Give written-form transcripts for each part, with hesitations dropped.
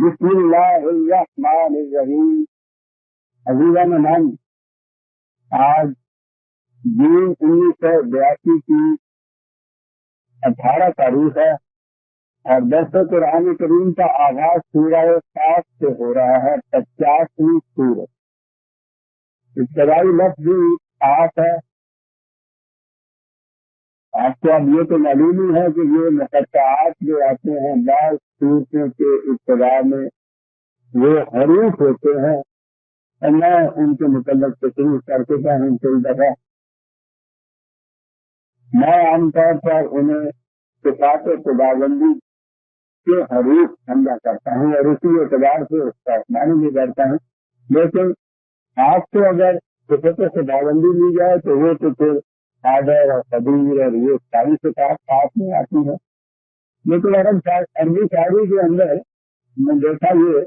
بسم اللہ الرحمن الرحیم۔ عزیزان من، آج جون 1982 کی 18 تاریخ ہے اور درس قرآن کریم کا آغاز سورہ صاف سے ہو رہا ہے، 50ویں سورت۔ ابتدائی لفظ بھی آف ہے۔ آپ کو اب یہ تو معلوم ہی ہے کہ یہ مقطعات جو آتے ہیں بعض صورتوں کے ابتدا میں وہ حروف ہوتے ہیں، اور میں ان کے متعلق تشریح کر چکا ہوں کئی دفعہ۔ میں عام طور پر انہیں صفات خداوندی کے حروف سمجھا کرتا ہوں اور اسی اعتبار سے اس کا معنی بھی کرتا ہوں، لیکن آپ کو اگر صفت خداوندی لی جائے تو وہ تو پھر قادر اور قدیر اور یہ ساری صفات ساتھ میں آتی ہے۔ لیکن عربی شاعری کے اندر میں دیکھا یہ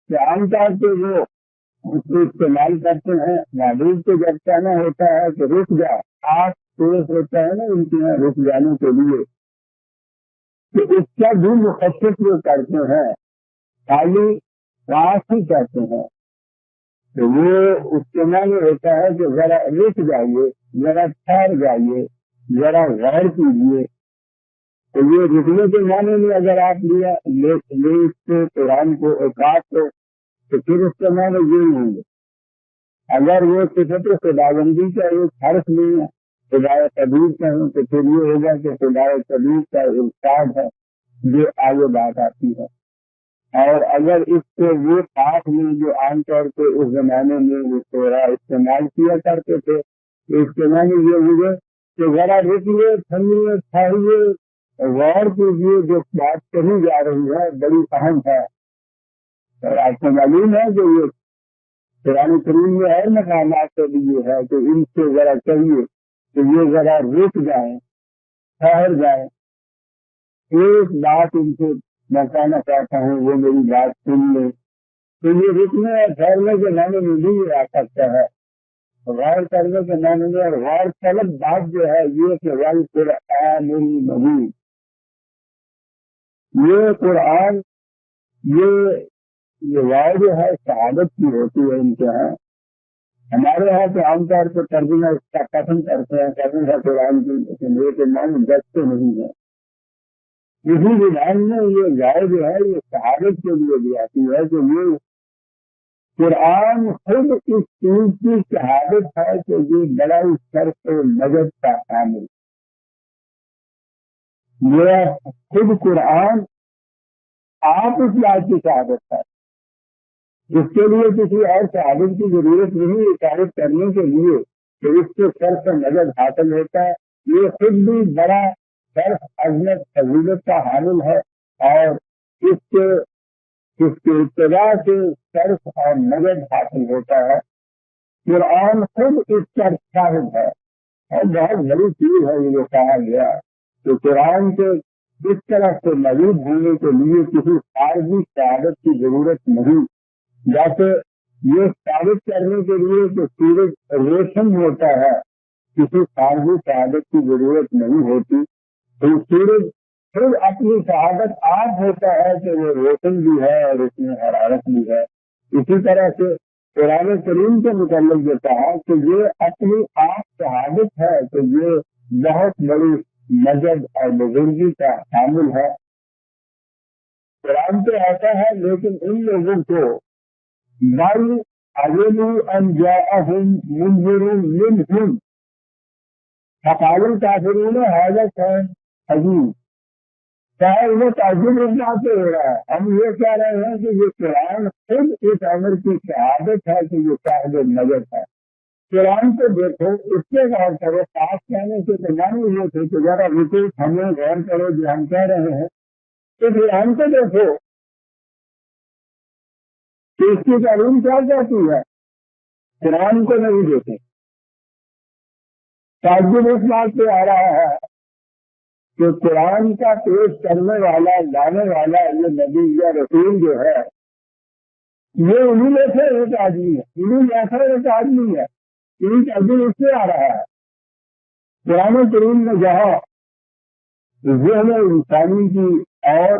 کہ عام طور پہ وہ اس کو استعمال کرتے ہیں معبود کو جب کہنا ہوتا ہے کہ رک جا، خاص سورج ہوتا ہے نا ان کے یہاں رک جانے کے لیے، تو اس کا بھی مخصص وہ کرتے ہیں، خالی راس ہی کہتے ہیں، تو وہ اس کے معنی ہوتا ہے کہ ذرا رک جائیے، ذرا ٹھہر جائیے، ذرا غور کیجیے۔ تو یہ رکنے کے معنی میں اگر آپ لے اس کو قرآن کو اوقات کو، تو پھر اس کے معنی یہ ہوں گے۔ اگر وہ صفت خداوندی کا ایک حرف نہیں ہے، خدائے قدیر کہیں، تو پھر یہ ہوگا کہ خدائے قدیر کا ارشاد ہے جو آگے بات آتی ہے۔ اور اگر اس کو وہ خاص میں جو عام طور پہ اس زمانے میں وہ سورہ استعمال کیا کرتے تھے، تو اس کے معنی یہ ہوگا کہ ذرا رکیے، تھمیے، ٹھہریے، غور کیجیے، جو بات کہی جا رہی ہے بڑی اہم ہے۔ اور آپ کو معلوم ہے کہ یہ قرآن کریم میں اور مقامات سے بھی یہ ہے کہ ان سے ذرا کہیے کہ یہ ذرا رک جائیں، ٹھہر جائیں۔ ایک بات ان سے میں کہنا چاہتا ہوں، وہ میری بات سن لیں۔ تو یہ رکنے اور ٹھہرنے کے معنی میں بھی آ سکتا ہے، غور کرنے کے معنی میں۔ اور غور طلب بات جو ہے یہ کہ والقرآن المجید، یہ قرآن یہ واؤ جو ہے شہادت کی ہوتی ہے ان کے یہاں۔ ہمارے یہاں تو عام طور پر ترجمہ اس کا پسند کرتے ہیں، کہتے ہیں قرآن کی، لیکن یہ کہ معنی جچتے نہیں ہے۔ اسی زبان میں یہ واؤ جو ہے یہ شہادت کے لیے بھی آتی ہے کہ یہ قرآن خود اس چیز کی شہادت ہے کہ یہ بڑا شرف مدد کا حامل، یہ خود قرآن آپ اس بات کی شہادت ہے۔ اس کے لیے کسی اور شہادت کی ضرورت نہیں ہے ثابت کرنے کے لیے کہ اس سے شرف مدد حاصل ہوتا ہے۔ یہ خود بھی بڑا شرف، عظمت، فضیلت کا حامل ہے، اور اس کے ابتدا سے شرف اور مدد حاصل ہوتا ہے۔ قرآن خود اس پر شاہد ہے، اور بہت بڑی چیز ہے یہ کہا گیا کہ قرآن کے اس طرح سے موجود ہونے کے لیے کسی خارجی شہادت کی ضرورت نہیں۔ جیسے یہ ثابت کرنے کے لیے کہ سورج روشن ہوتا ہے، کسی خارجی شہادت کی ضرورت نہیں ہوتی۔ تو سورج خود اپنی شہادت آپ ہوتا ہے کہ وہ روشن بھی ہے اور اس میں حرارت بھی ہے۔ اسی طرح سے قرآن کریم کے متعلق جو کہا کہ یہ اپنی آپ شہادت ہے کہ یہ بہت بڑی مجد اور بزرگی کا حامل ہے۔ قرآن تو ایسا ہے، لیکن ان لوگوں کو بل علموا ان جاءهم منذر منهم فقال الكافرون هذا كان عجیب۔ چاہے انہیں تعجب اس بات سے ہو رہا ہے، ہم یہ کہہ رہے ہیں کہ یہ قرآن خود اس امر کی شہادت ہے کہ یہ صاحب نظر ہے۔ قرآن کو دیکھو، اس سے غور کرو، خاص کہنے سے تو معنی یہ تھے کہ ذرا رکو، ہمیں غور کرو جو ہم کہہ رہے ہیں۔ تو قرآن کو دیکھو کہ اس کی تعلیم کیا کہتی ہے، قرآن کو نہیں دیکھیں۔ تعجب اس بات سے آ رہا ہے کہ قرآن کا پیش کرنے والا، لانے والا یہ نبی یا رسول جو ہے، یہ انہیں میں سے ایک آدمی ہے، انہیں جیسا ایک آدمی ہے۔ ان تعجب اس سے آ رہا ہے۔ قرآن کریم میں جہاں ذہن انسانی کی اور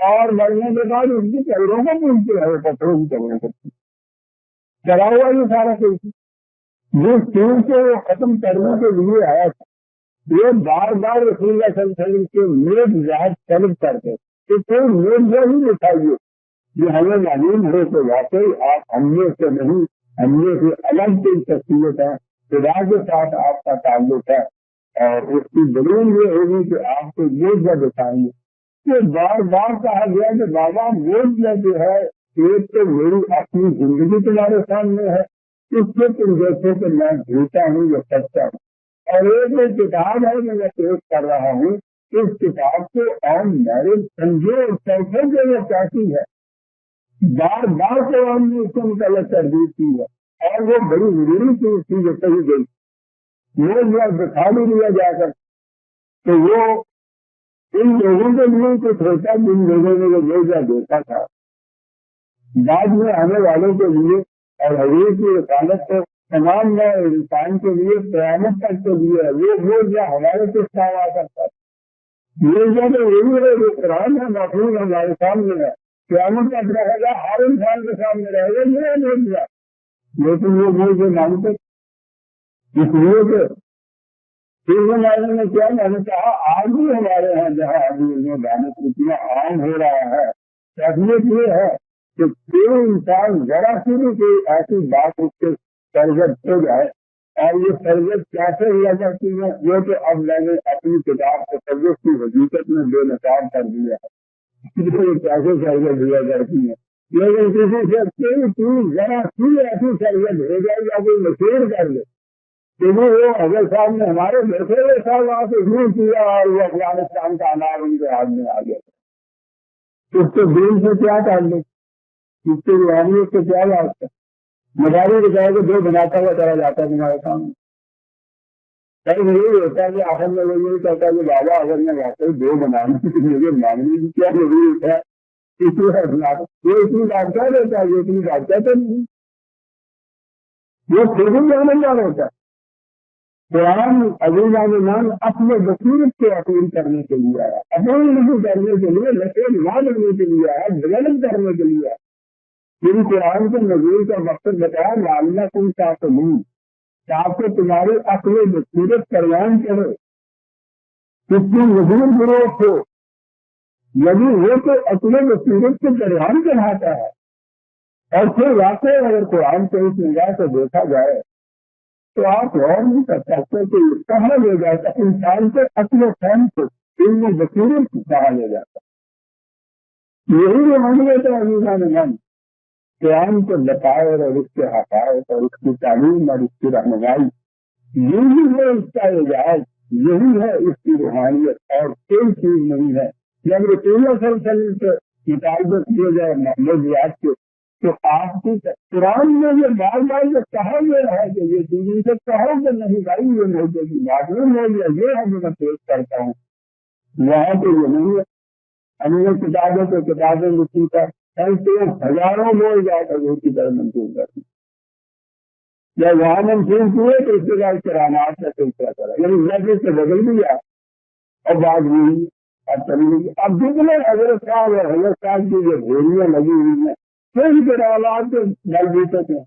اور مرنے کے بعد اس کی قبروں کو پوچھتے ہیں، پتھروں کی قبروں کو چلا ہوا یہ سارا کچھ جس چیز سے وہ ختم کرنے کے لیے آیا تھا، یہ بار بار رسول اللہ صلی اللہ علیہ وسلم کے نیک ذات طلب کرتے کہ کوئی نیک ذات ہی دکھائیے یہ ہمیں معلوم ہو کہ واقعی آپ ہم نے سے نہیں، ہم نے سے الگ کوئی شخصیت ہے، خدا کے ساتھ آپ کا تعلق ہے، اور اس کی دلیل یہ ہوگی کہ آپ کو نیک ذات دکھائیں گے۔ یہ بار بار کہا گیا کہ بابا نیک ذات جو ہے ایک تو میری اپنی زندگی تمہارے سامنے ہے، اس سے تم دیکھو کہ میں جھوٹا ہوں یا سچا ہوں، اور ایک کتاب ہے جو میں پیش کر رہا ہوں، اس کتاب کو آن میرج سمجھو اور سوچو کہ وہ کیسی ہے۔ بار بار قرآن نے اس کو متعلق تردید کی ہے، اور وہ بڑی ضروری چیز تھی جو کہی گئی، وہ جو دکھا بھی دیا جا کر تو وہ ان لوگوں کے لیے کچھ ہوتا جن لوگوں نے وہ موجہ دیکھا تھا، بعد میں آنے والوں کے لیے اور حضور کی رسالت کو تمام نئے انسان کے لیے قیامت تک کے لیے وہ موجہ ہمارے کس کام آ سکتا ہے۔ موجہ تو یہی ہے جو قرآن ہے، محفوظ ہمارے سامنے ہے، قیامت تک رہے گا، ہر انسان کے سامنے رہے گا، یہ موجہ، لیکن وہ موجہ مانتے اس لیے کہ معنی میں کیا میں نے کہا آج بھی ہمارے یہاں جہاں ابھی دانش اتنا عام ہو رہا ہے، اہمیت یہ ہے کہ کوئی انسان ذرا سی بھی کوئی ایسی بات اس کے سرگت ہو جائے، اور یہ سرگت کیسے ہوا کرتی ہے یہ تو اب میں نے اپنی کتاب سے سرگت کی حقیقت میں بے نقاب کر دیا ہے، کیسے سرگت ہوا کرتی ہے، لیکن کسی سے کوئی چیز ذرا سی ایسی سرگت ہو جائے یا کوئی مشہور کر دے کہ وہ اگر صاحب نے ہمارے بیٹھے ہوئے صاحب وہاں سے شروع کیا اور وہ افغانستان کا انار ان کے ہاتھ میں آ گیا، اس کے دل سے کیا تعلق، اس کے روحانیت سے کیا بات ہے؟ مداری بتایا کہ دو بناتا ہوا چلا جاتا ہے تمہارے سامنے، کئی ضروری ہوتا ہے کہ آخر میں وہ یہ کہتا ہے کہ بابا اگر میں واقعی دو بنانے مجھے مانگنے کی کیا ضرورت ہے، اس لیے یہ اتنی بات کہہ دیتا ہے، یہ اتنی بات کہتے نہیں، یہ خود ہی جانے جا ہوتا ہے۔ قرآن عزیزان اپنے بصیرت کو اپیل کرنے کے لیے آیا، اپیل نہیں کرنے کے لیے لکیر نہ کرنے کے لیے آیا، ڈیولپ کرنے کے لیے آیا۔ پھر قرآن کے نزول کا مقصد بتایا معاملہ تم تعقلون، تاکہ تمہاری عقل بصیرت پروان کرے، اس کی نزول گروہ ہو، یعنی وہ تو عقل بصیرت سے پروان چڑھاتا ہے، اور پھر واقعی اگر قرآن کو اس نگاہ سے دیکھا جائے تو آپ غور نہیں کر سکتے کہ کہاں لے جاتا انسان کے عقل و فہم کو، علم و بصیرت کو کہاں لے جاتا، یہی جو معاملے تھے عزیزان من، قرآن کو بتائے اور اس کے حقائق اور اس کی تعلیم اور اس کی رہنمائی، یہی ہے اس کا اعجاز، یہی ہے اس کی روحانیت، اور کوئی چیز نہیں ہے۔ جب رسول اللہ صلی اللہ علیہ وسلم سے مطالبہ کیے جائے موضوعات کے تو آپ کی قرآن میں یہ بار بار یہ کہا گیا ہے کہ یہ چیزیں سے کہو کہ نہیں بھائی یہ موضوع کی بات نہیں ہے، یہ ہے جو میں پیش کرتا ہوں، وہاں تو یہ نہیں ہے۔ ہمیں کتابوں کو کتابیں لکھی کر ایسے ہزاروں لوگ جا کر وہ کی طرح منسوخ کرتے، جب وہاں منسوخ ہوئے تو اس کے بعد کرامات کا سلسلہ کرا، یعنی مسجد سے بدل بھی گیا اور بات ہوئی اب چلی گئی۔ اب جتنے حضرت صاحب اور حضرت صاحب کی جو گھوڑیاں لگی ہوئی ہیں کئی کرامات کے بل بوتے تھے،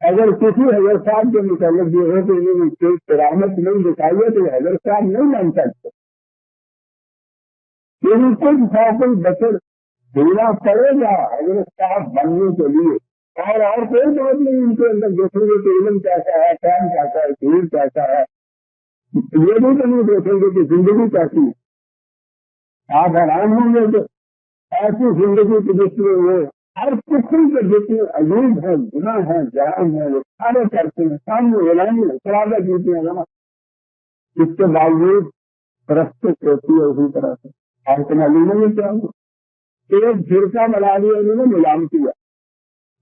اگر کسی حضرت صاحب کے متعلق یہ ہے کہ یہ کوئی کرامت نہیں دکھائیے تو حضرت صاحب نہیں مان سکتے، لیکن کچھ سال بچر دینا پڑے گا حضرت صاحب بننے کے لیے، اور کوئی بات نہیں ان کے اندر دیکھیں گے کہ علم کیسا ہے، فہم کیسا ہے، شعور کیسا ہے، یہ بھی تو نہیں دیکھیں گے کہ زندگی کیسی ہے۔ آپ حیران ہوں گے کہ ایسی زندگی کے جس میں وہ ہر قسم کے جتنے عجیب ہیں، گناہ ہیں، جرائم ہیں، وہ سارے کرتے ہیں، سامنے اعلان شرابیں پیتے ہیں جمع، اس کے باوجود پرستش ہوتی ہے اسی طرح سے۔ اور معلوم میں کیا ہوا، ایک فرقہ بنا دیا انہوں نے ملام کیا،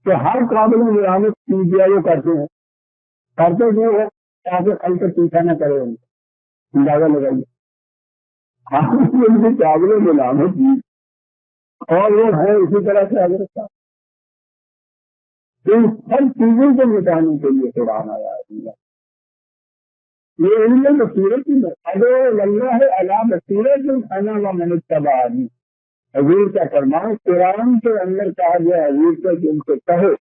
تو ہر قابل ملامت کی دیا وہ کرتے ہیں، کرتے جو ہے تاکہ کل کا پیچھا نہ کرے، اندازہ لگائیے ان کی قابل ملامت کی، اور وہ ہے اسی طرح سے حضرت صاحب۔ ان سب چیزوں کو مٹانے کے لیے قرآن آیا ہے، یہ علم بصیرت میں ادو اللہ علی بصیرت انا و من اتبعنی، حضور کا فرمان قرآن کے اندر کہا گیا حضور سے کہ ان سے کہو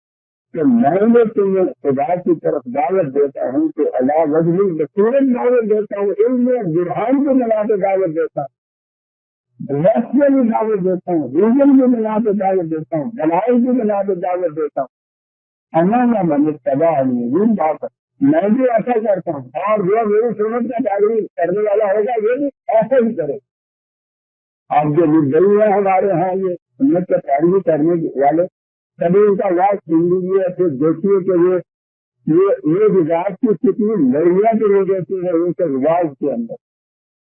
کہ میں نے تمہیں خدا کی طرف دعوت دیتا ہوں کہ اللہ وجہ بصورت دعوت دیتا ہوں، علم اور برہان کو ملا کے دعوت دیتا ہوں، رس میں بھی دعوت دیتا ہوں، ریزن بھی ملا کے دعوت دیتا ہوں، دلائل بھی ملا کے دعوت دیتا ہوں۔ ہمارا من تباہ نہیں بات میں بھی ایسا کرتا ہوں، اور جو میری سنت کا پیروی کرنے والا ہوگا وہ بھی ایسا ہی کرے۔ آپ جو مدعی ہیں ہمارے یہاں یہ سنت کا پیروی کرنے والے، کبھی ان کا واقع سن لیجیے، پھر دیکھیے کہ یہ رواج کی کتنی لڑیاں بھی ہو جاتی ہیں ان کے رواج کے اندر۔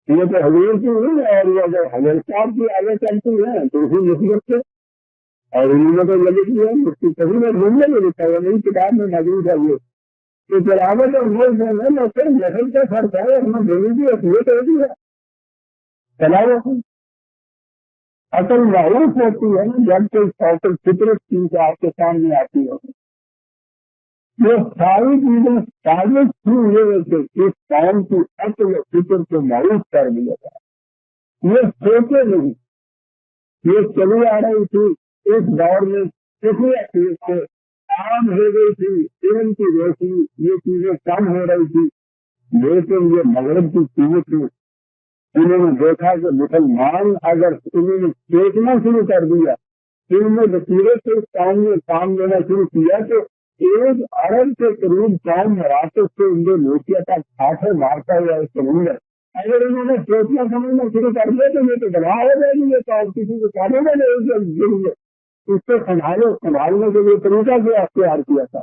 یہ تو حضور کی نہیں ہے، اور یہ اگر حضرت صاحب کی آگے چلتی ہے تو اسی نسبت سے، اور انہوں نے تو یہ لکھ دیا مفتی کبھی میں گھومنے میں لکھا ہے، میری کتاب میں موجود ہے یہ کہ تلاوت اور وہ میں صرف نسل کا فرق ہے، اور میں دینی بھی اصلیت ہوتی ہے تلاوت اصل معروف ہوتی ہے نا جب کوئی سوشل فطرت چیز آپ کے سامنے آتی ہوگی۔ یہ ساری چیزیں ثابت ہوئی کہ اس قوم کی اصل فطر کو معروف کر دیا جائے، یہ سوچے نہیں، یہ چلی آ رہی تھی اس دور میں کسی چیز سے عام ہو گئی تھی، علم کی روشنی یہ چیزیں کم ہو رہی تھی، لیکن یہ مغرب کی چیزیں تھی۔ انہوں نے دیکھا کہ مسلمان اگر انہوں نے سوچنا شروع کر دیا، ان میں بصیرت سے اس کام میں کام لینا شروع کیا تو 1 ارب کے قریب کام مراکز سے انڈونیشیا تک ہاتھیں مارتا ہوا ہے سمندر۔ اگر انہوں نے سوچنا سمجھنا شروع کر دیا تو یہ تو گواہ ہو جائے گی، یہ تو کسی کو کہنے میں نہیں، اس کو سنبھالنے کے لیے طریقہ سے اختیار کیا تھا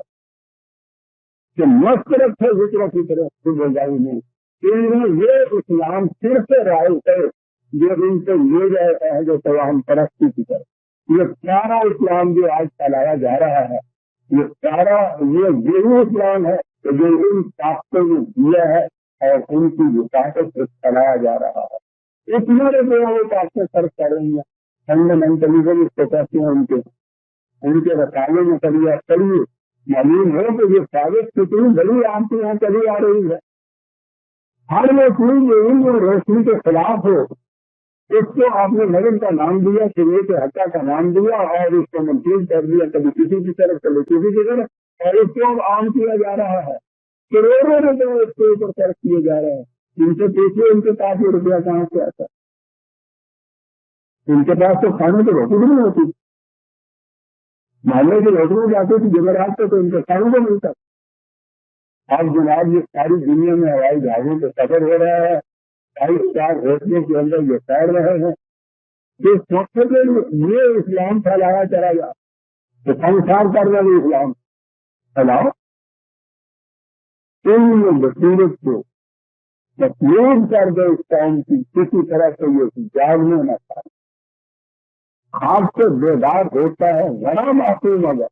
کہ مسترد ہے ذکر کی طرف سے بجائی نہیں۔ یہ اسلام پھر سے رائے ہے جو ان سے لے جاتا ہے جو تمام پرستی کی طرف، یہ سارا اسلام جو آج پھیلایا جا رہا ہے یہ سارا یہی اسلام ہے جو ان طاقتوں نے دیا ہے اور ان کی جو طاقت سے پھیلایا جا رہا ہے۔ اس میرے جو وہ طاقتیں فرق کر رہی ہیں، فنڈامنٹلزم اس کو کہتے ہیں، ان کے رسالے میں کبھی کبھی معلوم ہو کہ یہ ثابت کتنی بڑی آپ کے یہاں چلی آ رہی ہے۔ ہر وہ چیز جو علم اور روشنی کے خلاف ہو اس کو آپ نے نظم کا نام دیا، شریعت حقہ کا نام دیا اور اس کو منسوخ کر دیا، کبھی کسی کی طرف کبھی کسی کی طرف، اور اس کو عام کیا جا رہا ہے۔ کروڑوں روپئے اس کے اوپر خرچ کیے جا رہے ہیں۔ ان سے پوچھیے ان کے پاس یہ روپیہ کہاں سے آتا ہے؟ ان کے پاس تو کھانے کی روٹی بھی نہیں ہوتی، محلے کی روٹی میں جاتے تھے جمعرات کو تو ان کو کھانے کو ملتا۔ اب جناب یہ ساری دنیا میں ہوائی جہازوں پہ سفر ہو رہا ہے، 5 اسٹار ہوٹلوں کے اندر یہ ٹھہر رہے ہیں، اس مقصد میں یہ اسلام پھیلایا چلا گیا تو سنسار کرنا بھی اسلام پھیلاؤ، ان بصیرت کو تسلیم کر دو اس قوم کی، کسی طرح سے یہ جاگنے نہ پائے، آپ سے بیدار ہوتا ہے ذرا معصوم اگر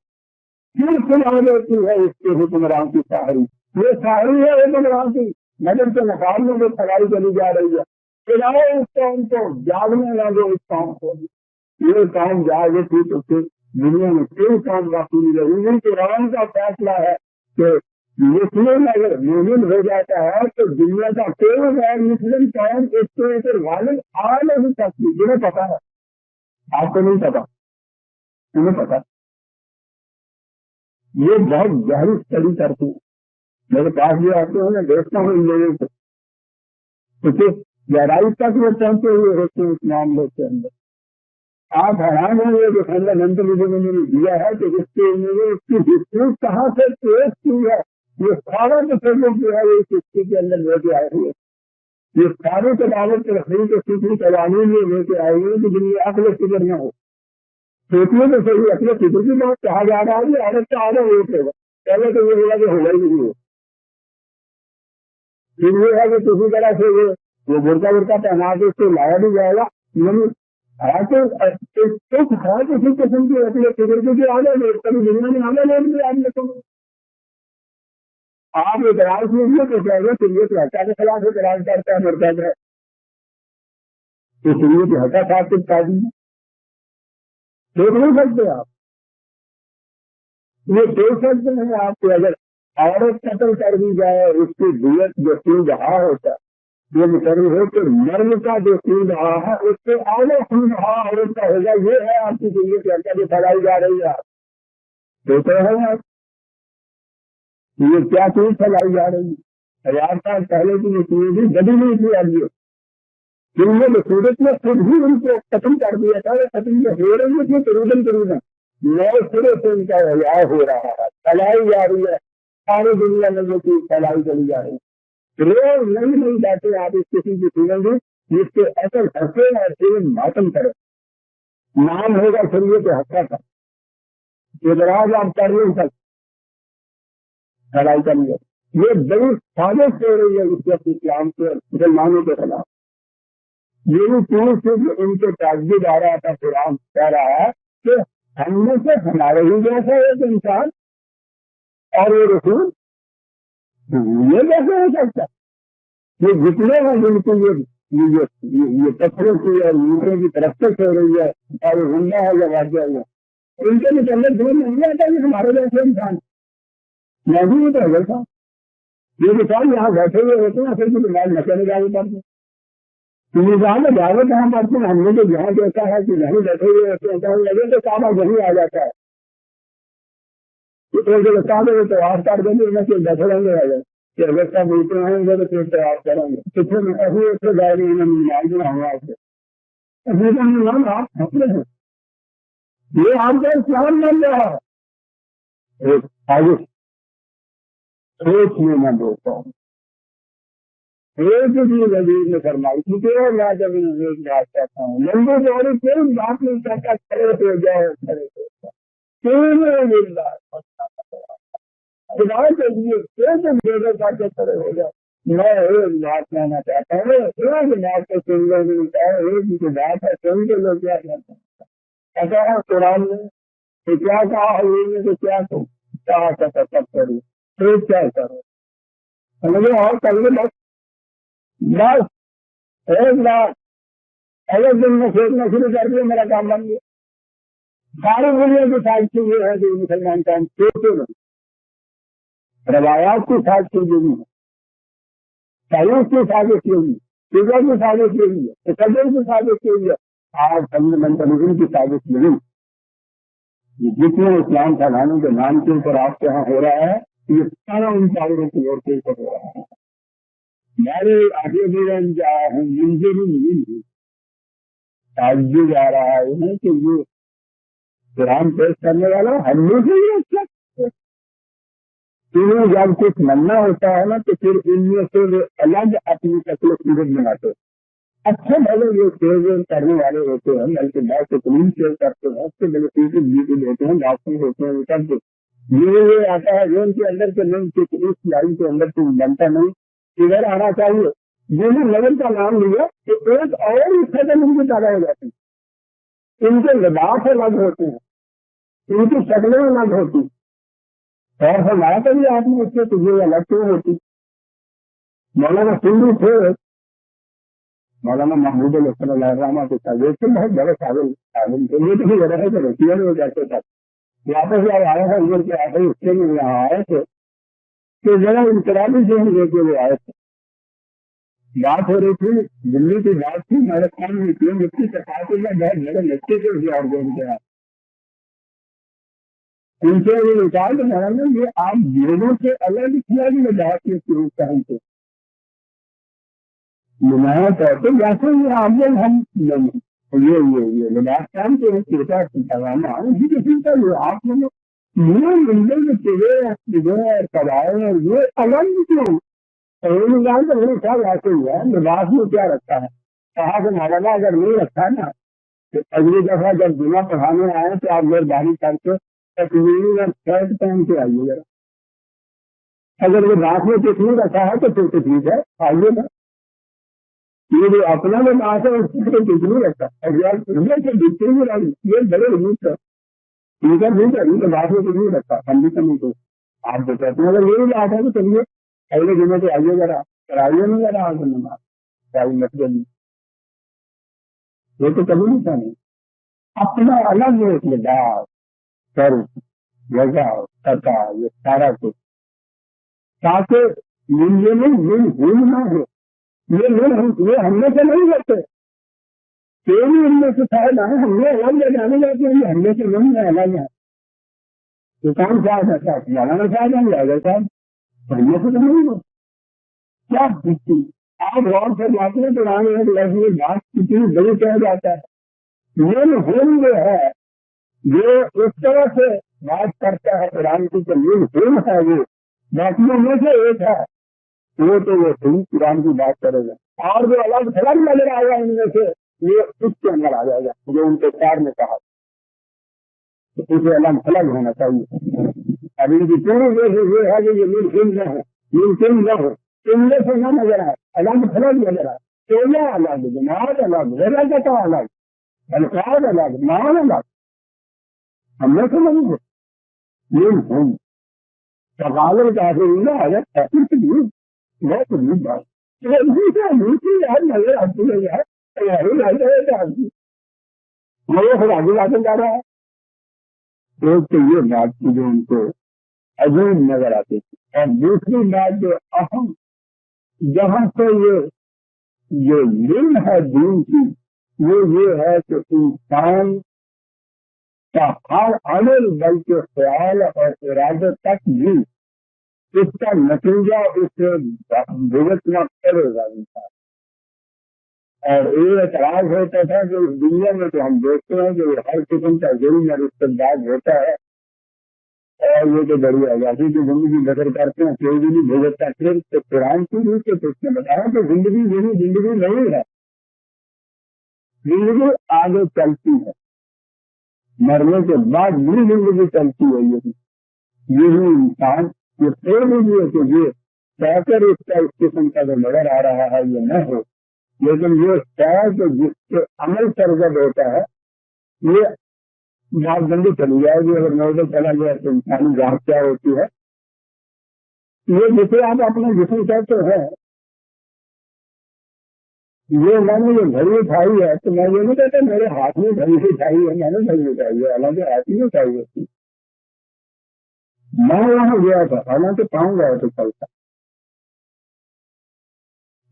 پھر سنا دیتی ہے اس کے حکمران کی شاعری، یہ شاعری ہے حکمران کی، نظر کے مقابلے میں پھیلائی چلی جا رہی ہے۔ چلاؤ اس قوم کو، جاگنے نہ دو اس قوم کو، یہ قوم جاگے تھی تو پھر دنیا میں کوئی قوم باقی نہیں رہی۔ ان قرآن کا فیصلہ ہے کہ مسلم اگر مومن ہو جاتا ہے تو دنیا کا کوئی غیر مسلم قوم اس کے اوپر غالب آ نہیں سکتی۔ جنہیں پتا ہے، آپ کو نہیں پتا، انہیں پتا، یہ بہت گہری اسٹڈی کرتی ہیں۔ میرے پاس بھی آتے ہیں، میں دیکھتا ہوں ان لوگوں کو، تو کس گہرائی تک وہ پہنچے ہوئے ہوتے ہیں اس معاملے کے اندر۔ آپ حیران ہوں گے کہ فنڈامنٹلزم انہوں نے دیا ہے کہ اس کے اس کی ہسٹری کہاں سے پیش کی ہے، یہ سارا تصور جو ہے وہ اس ہسٹری کے اندر لے کے آئے ہوئے، یہ ساری تلاوت رکھنے کے فکری قوانین میں لے کے آئے ہوئے کہ جن میں عقل فکر نہ ہو۔ سوچنے تو صحیح، عقل فکر کی بات کہا جا رہا ہے کہ عورت کا آدھا ووٹ ہوگا، پہلے تو یہ ہوگا کہ ہوگا ہی نہیں ہو، پھر یہ ہے کہ کسی طرح سے وہ برقع پہنا کے اس کو لایا بھی جائے گا، یعنی کسی قسم کی عقل فکر کی آگے لوٹ کبھی دنیا میں آگے لوٹ بھی آپ دیکھو گے، آپ اعتراض کیجیے تو کہہ گے شریعت حقہ کے خلاف اعتراض کرتا ہے مرتد ہے، تو شریعت حقہ خاطر تعلیم دیکھ نہیں سکتے آپ، یہ دیکھ سکتے ہیں آپ کو اگر عورت قتل کر دی جائے اس کی دیت جو 3 جہاں ہوتا ہے یہ مقرر ہو کہ مرد کا جو خون رہا ہے اس سے اعلیٰ خون رہا عورت کا ہوگا. یہ ہے آپ کی ذریعے چرچا جو پھیلائی جا رہی ہے. دیکھ رہے ہیں آپ یہ کیا چیز پھیلائی جا رہی ہے. 1000 سال پہلے کی یہ چیز بھی گدی نہیں تھی. اب یہ جن نے صورت میں خود ہی ان کو ختم کر دیا تھا. ختم جو ہو رہی ہے قریباً نئے سرے سے ان کا حیا ہو رہا ہے. پھیلائی جا رہی ہے ساری دنیا میں جو چیز پھیلائی چلی جا رہی ہے. روز نہیں جاتے آپ اس کسی کی سنیں گے جس کے اصل ہنسے اور پھر ماتم کرے. نام ہوگا شریعت حقہ کا اعتراض آپ کر نہیں سکتے. لڑائی کریے. یہ بڑی سازش ہو رہی ہے اس وقت اسلام کے مسلمانوں کے خلاف. یہ بھی چیز سے جو ان کے تعزیے آ رہا تھا قرآن کہہ رہا ہے کہ ہم میں سے ہمارے ہی جیسا ایک انسان اور یہ رسول یہ کیسے ہو سکتا. یہ جتنے ہیں جن کو یہ پتھروں کی اور میٹروں کی طرف سے ہو رہی ہے اور زندہ ہے یا واقعہ ہے ان کے متعلق سمجھ نہیں آتا کہ ہمارے جیسے انسان میں بھی یہ تو تھا. یہ کسان یہاں بیٹھے ہوئے ہوتے ہیں پھر بھی بیمار نشے میں جانے پڑتے ہیں. نظام میں جاوے کہاں پڑتے ہیں. ہم نے تو جہاں دیکھا ہے کہ نہیں بیٹھے ہوئے ہوتے ہیں جہاں لگے تو کام وہیں آ جاتا ہے. کام تو آس کر دیں گے بیٹھے رہیں گے کہ اگر سب ملتے ہیں گے تو پھر تیار کریں گے. پچھلے میں ایسے ایسے جائے گی آپ پھنسے ہیں. یہ آپ کا اسلام بن رہا ہے. آگے سوچ میں میں بولتا ہوں ایک بھی وزیر نے فرمائی تھی کہ میں جب ایک بات کہتا ہوں لمبے دورے کوئی بات نہیں کہتا کھڑے ہو جائے کھڑے ہو جائے خدا کے لیے کھڑے ہو جائے. میں ایک بات کہنا چاہتا ہوں ایک بات کو سن لیں گے ایک کی بات ہے سن کے لوگ کیا کہتے ہیں. ایسا ہے قرآن نے تو کیا کہا ہے تو کیا سب کروں پھر کیا کرو سمجھو اور کر لیں بس ایک بات اگر دن میں سوچنا شروع کر دیا میرا کام بن گیا. ساری دنیا کی سازش یہ ہے کہ مسلمان کام سوچے نہیں. روایات کی سازش یہی ہے. سائنس کی سازش یہی ہے. فضا کی سازش یہی ہے. تصور کی سازش یہی ہے. آج فنڈامنٹلزم کی سازش یہی ہے. جتنے اسلام پھیلانے کے نام کے اوپر آپ کے یہاں ہو رہا ہے یہ سارا ان چاروں کی اور کے اوپر ہو رہا ہے. میرے آگے بھی جا ہوں مجھے بھی نہیں تعجب آ رہا ہے کہ یہ قرآن پیش کرنے والا ہم لوگ ہی اچھا انہیں جب کچھ مننا ہوتا ہے نا تو پھر ان میں سے الگ اپنی شکل و صورت بناتے. اچھے بھلے یہ سیل کرنے والے ہوتے ہیں بلکہ بہت سے تمہیں سیل کرتے ہیں اس سے بڑے پیسے جیتے ہوتے ہیں ڈاکٹر ہوتے ہیں کرتے یہ آتا ہے جو ان کے اندر سے نہیں اس لائن کے اندر سے بنتا نہیں ادھر آنا چاہیے. جنہوں نے نظر کا نام لیا تو ایک اور اس سے ان کی پیدا ہو جاتی. ان کے لباس الگ ہوتے ہیں ان کی شکلیں الگ ہوتی اور فرمایا کبھی آپ نے اس سے تجھے الگ کیوں ہوتی. مولانا سندھی تھے مولانا محمود صلی اللہ علیہ کے ساتھ بہت بڑے قابل تھے. یہ تو وجہ ہے کہ روٹیاں ہو جاتے تھے. واپس جب آئے ہیں ادھر کے آئے اس سے بھی یہاں آئے تھے کہ ذرا انقلابی ذہن لے کے وہ آئے تھے. بات ہو رہی تھی دلی کی بات تھی میرے خان میں مٹی چپاتے میں بہت بڑے لچے کے بھی اور گول کے ان سے یہ نکال تو مولانا یہ آپ جیلوں سے الگ کیا بھی بات کی شروع کریں تھے نمایاں طور پہ جیسے یہ آپ لوگ ہم یہ لباس کام کے پیغام آپ لوگ یہ مندر میں چلے اور قبائل اور یہ الگ کیوں نظام تو میرے خیال ایسے ہی ہے. لباس میں کیا رکھا ہے کہا کہ مولانا اگر نہیں رکھا ہے نا تو اگلی دفعہ جب جمعہ پڑھانے آئے تو آپ گردانی کر کے شرٹ پہن کے آئیے ذرا. اگر وہ رات میں کچھ نہیں رکھا ہے تو پھر تو ٹھیک ہے آئیے نا. یہ جو اپنا میں بات ہے اس کو کچھ نہیں رکھا یہ بڑے روز ہے ان کا نہیں کر تو بات میں کچھ نہیں رکھا ہم بھی کمی کو آپ جو کہتے ہیں اگر یہی بات ہے تو چلیے اگلے دنوں سے آئیے ذرا کرائیے نہیں ذرا مطلب یہ تو کبھی نہیں تھا. نہیں اپنا الگ ایک لباس سر وجہ سطح یہ سارا کچھ تاکہ یہ نہ ہو یہ ہم میں سے نہیں لگتے، تیری ان میں سے شاید آئے، ہم نے الگ لے جانے جاتے ہیں، ہم میں سے نہیں ہے الگ ہے، تو کون شاید ہے صاحب مولانا صاحب ہم جائے گا صاحب ہم میں سے تو نہیں ہو کیا دکھتی آپ غور سے جاتے ہیں قرآن ایک لفظ میں بات کتنی بڑی کہہ جاتا ہے، یہ ہم جو ہے یہ اس طرح سے بات کرتا ہے قرآن کی کہ یہ ہم ہے، وہ باقیوں میں سے ایک ہے، وہ تو وہ صحیح قرآن کی بات کرے گا، اور جو الگ تھلگ نظر آئے گا ان میں سے یہ اس کے اندر آ جائے گا، جو ان کے چار نے کہا تو اسے الگ تھلگ ہونا چاہیے۔ اب ان کی پوری وجہ یہ ہے کہ یہ ملکن نہ ہو، ملکن نہ ہو، ان میں سے نہ نظر آئے، الگ تھلگ نظر آئے، تولا الگ، جماعت الگ، وجہ الگ، الفاظ الگ، مان الگ، ہم میں سے نہیں ہے یہ ہم سوالوں کا بہت عجیب بات نظر آتی ہے یار، خود آگے لاتے جا رہا ہے، ایک تو یہ بات کی جو ان کو عجیب نظر آتی تھی، اور دوسری بات جو اہم جہاں سے یہ جو علم ہے دین کی وہ یہ ہے کہ انسان کا ہر عمل بلکہ خیال اور ارادے تک بھی اس کا نتیجہ اسے بھگتنا پڑے گا انسان۔ اور یہ اعتراض ہوتا تھا کہ اس دنیا میں تو ہم دیکھتے ہیں کہ ہر قسم کا ظلم اور استبداد ہوتا ہے، اور یہ تو بڑی آزادی کی زندگی بسر کرتے ہیں، کوئی بھی نہیں بھگتتا، پھر تو قرآن کی روح سے اس نے بتایا کہ زندگی یہی زندگی نہیں ہے، زندگی آگے چلتی ہے، مرنے کے بعد بھی زندگی چلتی ہے، یہی انسان یہ پھر بھی کہ یہ طے کر اس کا اس قسم کا جو نظر آ رہا ہے یہ نہ ہو، لیکن یہ طے کہ جس سے عمل سرگرد ہوتا ہے یہ بات بندی چلی جائے گی، اگر نوبت چلا گیا تو انسانی جان کیا ہوتی ہے، یہ جسے آپ اپنے جسم کہتے ہیں، یہ میں نے یہ گھڑی اٹھائی ہے تو میں یہ نہیں کہتا میرے ہاتھ میں گھڑی اٹھائی ہے، میں نے گھڑی اٹھائی ہے، حالانکہ ہاتھ میں اٹھائی ہوتی، میں وہاں گیا تھا حالانکہ پاؤں گیا تو چلتا،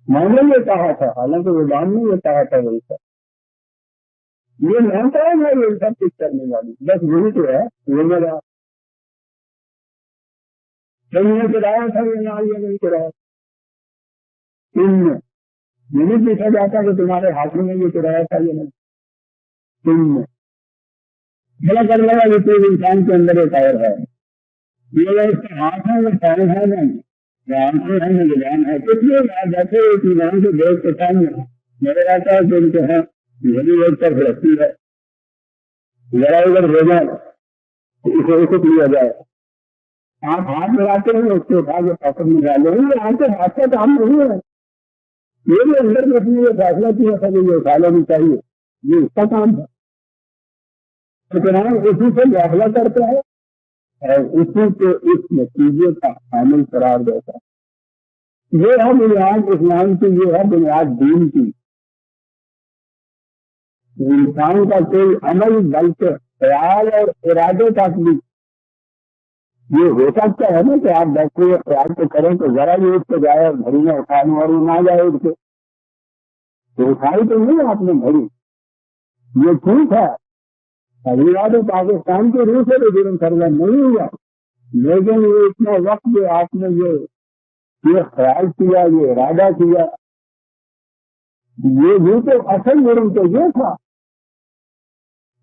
میں نے یہ کہا تھا حالانکہ ویدان نے یہ کہا تھا ویسا، یہ نہیں کہا میں یہ سب کچھ کرنے والی، بس یہی تو ہے، یہ میرا تم نے چلایا تھا یہ نہ یہ نہیں چلایا، تم نے یہ نہیں پوچھا جاتا کہ تمہارے ہاتھوں میں یہ چلایا تھا یہ نہیں، تم نے بڑا کر لگا کہ کوئی انسان کے اندر ایک آئر ہے، یہ اس کا ہاتھ ہے وہ پیر ہے نہیں، آنکھیں ہیں یہ زبان ہے، کچھ نہیں ہے، جیسے ایک ایمان سے دیکھ کے سامنے نظر آتا ہے کہ ان کے ہاں یہی ایک طرف رکھتی ہے، ذرا ادھر بھیجا اسے رخ لیا جائے، آپ ہاتھ لگاتے ہیں اس کے اٹھا کے پاکٹ میں ڈالے ہیں، آپ کے ہاتھ کا کام نہیں ہے، یہ بھی اندر میں اپنے یہ فیصلہ کیا تھا کہ یہ اٹھا لینی چاہیے، یہ اس کا کام ہے، تو اسی سے داخلہ کرتا ہے اور اسی کو اس نتیجے کا حامل قرار دیتا ہے، یہ ہے بنیاد اسلام کی، یہ ہے بنیاد دین کی، انسان کا کوئی عمل بلکہ خیال اور ارادے تک بھی یہ ہو سکتا ہے نا کہ آپ بیٹھے ہوئے خیال تو کریں تو ذرا بھی اٹھ کے جائے اور گھڑی میں اٹھانے اور نہ جائے اٹھ کے، تو اٹھائی تو نہیں آپ نے گھڑی، یہ ٹھیک ہے، ابھی بات پاکستان کے روح سے تو جرم سرگرم نہیں ہوا، لیکن یہ اتنا وقت جو آپ نے یہ خیال کیا، یہ ارادہ کیا، یہ بھی تو اصل جرم تو یہ تھا،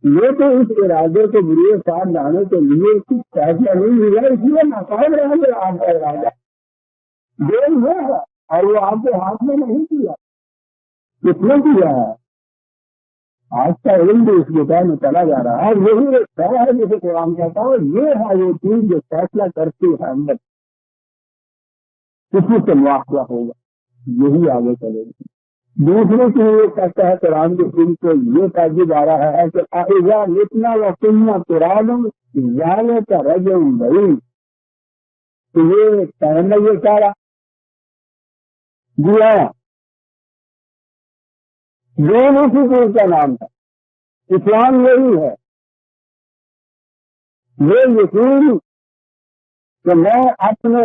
یہ تو اس ارادے کو بری ساتھ لانے کے لیے کچھ فیصلہ نہیں ملا، اس لیے ناکام رہا کہ آپ کا ارادہ دیر ہوا ہے اور وہ آپ کے ہاتھ میں نہیں کیا، کس نے کیا ہے، آج کا علم بھی اس کے میں چلا جا رہا ہے، یہی ایک طرح ہے جسے قرآن کہتا ہے، یہ ہے وہ چیز جو فیصلہ کرتی ہے اندر کسی سے مواقع ہوگا، یہی آگے چلے گی۔ دوسرے کی یہ کہتا ہے قرآن کے علم کو یہ تعجب آ رہا ہے کہ اذا اتنا وقتنا قرآن ظاہر کا رجم بھائی، تو یہ کہنا یہ کہہ رہا دیا دین اسی چیز کا نام تھا، اسلام یہی ہے، یہ یقین کہ میں اپنے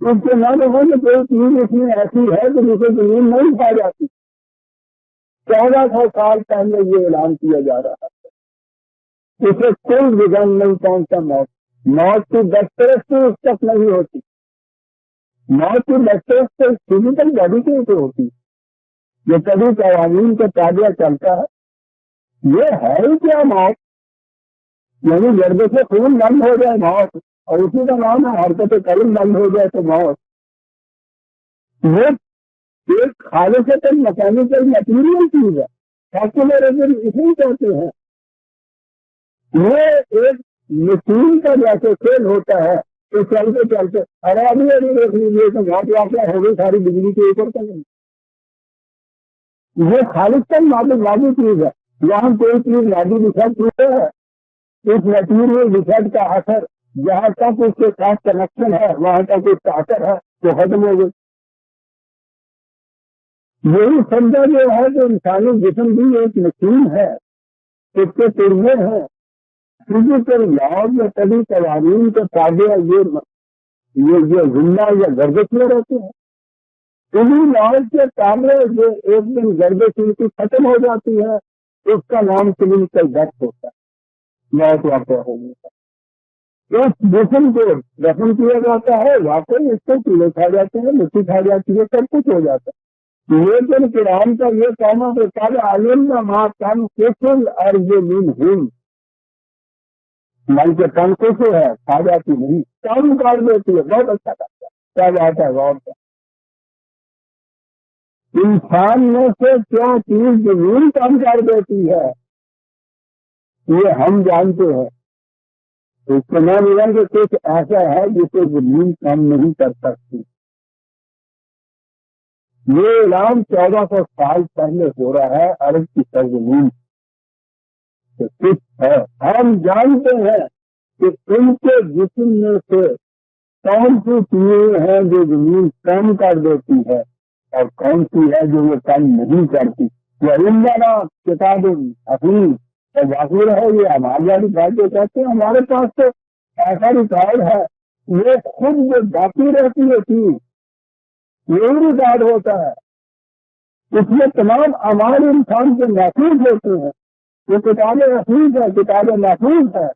اس کے نہ تو کوئی چیز اس میں ایسی ہے کہ جسے زمین نہیں کھا جاتی. 1400 سال پہلے یہ اعلان کیا جا رہا ہے. اسے کوئی بگڑ نہیں پہنچتا. موت کی دسترس سے اس تک نہیں ہوتی. موت کی دسترس سے فزیکل باڈی کے اوپر ہوتی ہے. یہ کبھی قوانین کے تابع چلتا ہے. یہ ہے ہی کیا موت؟ یعنی گردے سے خون بند ہو جائے موت، اور اسی کا نام ہے حرکت قلم بند ہو جائے تو موت. یہ ایک خالص میکینیکل مٹیریل چیز ہے. سیکولرزم اسی کہتے ہیں. یہ ایک مشین کا جیسے کھیل ہوتا ہے تو چلتے چلتے ابھی دیکھ لیجیے تو موت واقعہ ہو گئی ساری بجلی کے اوپر کا نہیں. یہ خالص مادی چیز ہے. یہاں کوئی چیز مادی ڈیفیکٹ ہوتا ہے، اس میٹیریل ڈیفیکٹ کا اثر جہاں تک اس کے ساتھ کنیکشن ہے وہاں تک اس کا اثر ہے تو ختم ہو گئی. یہی سمجھا جو ہے کہ انسانی جسم بھی ایک مشین ہے، اس کے ترجمے ہیں فزیکل لاز یا کبھی قوانین کے تابع یہ زندہ یا گردش میں رہتے ہیں. انہیں لاز کے تابع جو ایک دن گردش ان کی ختم ہو جاتی ہے اس کا نام کلینکل ڈیتھ ہوتا ہے. موت واقع ہونے کا اس جسم کو دفن کیا جاتا ہے. واقعی اس کو کیڑے کھا جاتے ہیں، مٹی کھا جاتی ہے، سب کچھ ہو جاتا ہے. لیکن قرآن کا یہ کہنا کہ کل عالم کا ماں کم کسل ارض منہم، من کے کم کسل ہے کھا جاتی نہیں، کم کر دیتی ہے. بہت اچھا کرتا ہے. کیا بات ہے غور کا. انسان میں سے کیا چیز زمین کم کر دیتی ہے یہ ہم جانتے ہیں. اس کو نہ ملا کہ کچھ ایسا ہے جسے زمین کم نہیں کر سکتی. یہ اعلان 1400 سال پہلے ہو رہا ہے عرب کی سرزمین سے. کچھ ہے ہم جانتے ہیں کہ ان کے جسم میں سے کون سی چیزیں ہیں جو زمین کم کر دیتی ہے اور کون سی ہے جو وہ کم نہیں کرتی. وہ عندنا کتاب حفیظ اور ظاہر ہے. یہ ہماری والی بات جو کہتے ہیں ہمارے پاس تو ایسا ریکارڈ ہے وہ خود جو باقی رہتی ہے چیز یہی ریکارڈ ہوتا ہے. اس میں تمام اعمال انسان کے محفوظ ہوتے ہیں. یہ کتاب حفیظ ہے، کتاب محفوظ ہے.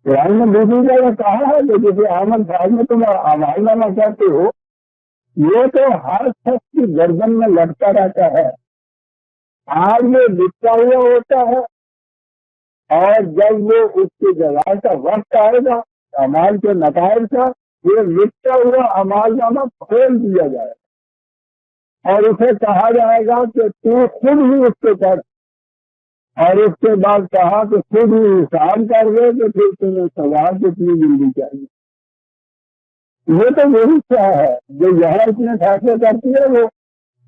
قرآن نے دوسری جگہ کہا ہے کہ جسے عمل صاحب میں تم اعمال نامہ کہتے ہو یہ تو ہر شخص کی گردن میں لٹکا رہتا ہے. آج یہ لٹکا ہوا ہوتا ہے اور جب وہ اس کے جزا کا وقت آئے گا اعمال کے نتائج کا یہ لٹکا ہوا اعمال نامہ کھول دیا جائے گا اور اسے کہا جائے گا کہ تو خود ہی اس کے کر، اور اس کے بعد کہا کہ خود ہی حساب کر دے کہ پھر تمہیں سوال کتنی ملنی چاہیے. یہ تو وہی کیا ہے جو یہاں اتنے فیصلے کرتی ہے وہ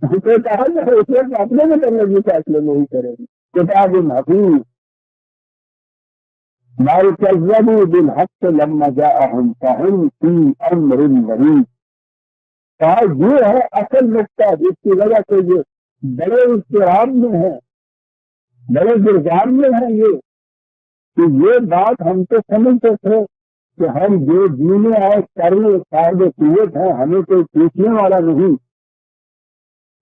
اسے کہا جائے اسے اپنے میں کرنے کے فیصلے نہیں کرے گی. کتاب حفیظ بال کذبوا بالحق لما جاءهم فهم في امر مريض. کہا یہ ہے اصل نقطہ جس کی وجہ سے یہ بڑے اضطراب میں ہے، بڑے گرزار میں ہے. یہ کہ یہ بات ہم تو سمجھتے تھے کہ ہم جو جینے آئے کرنے صاحب قوت ہیں ہمیں کوئی پوچھنے والا نہیں.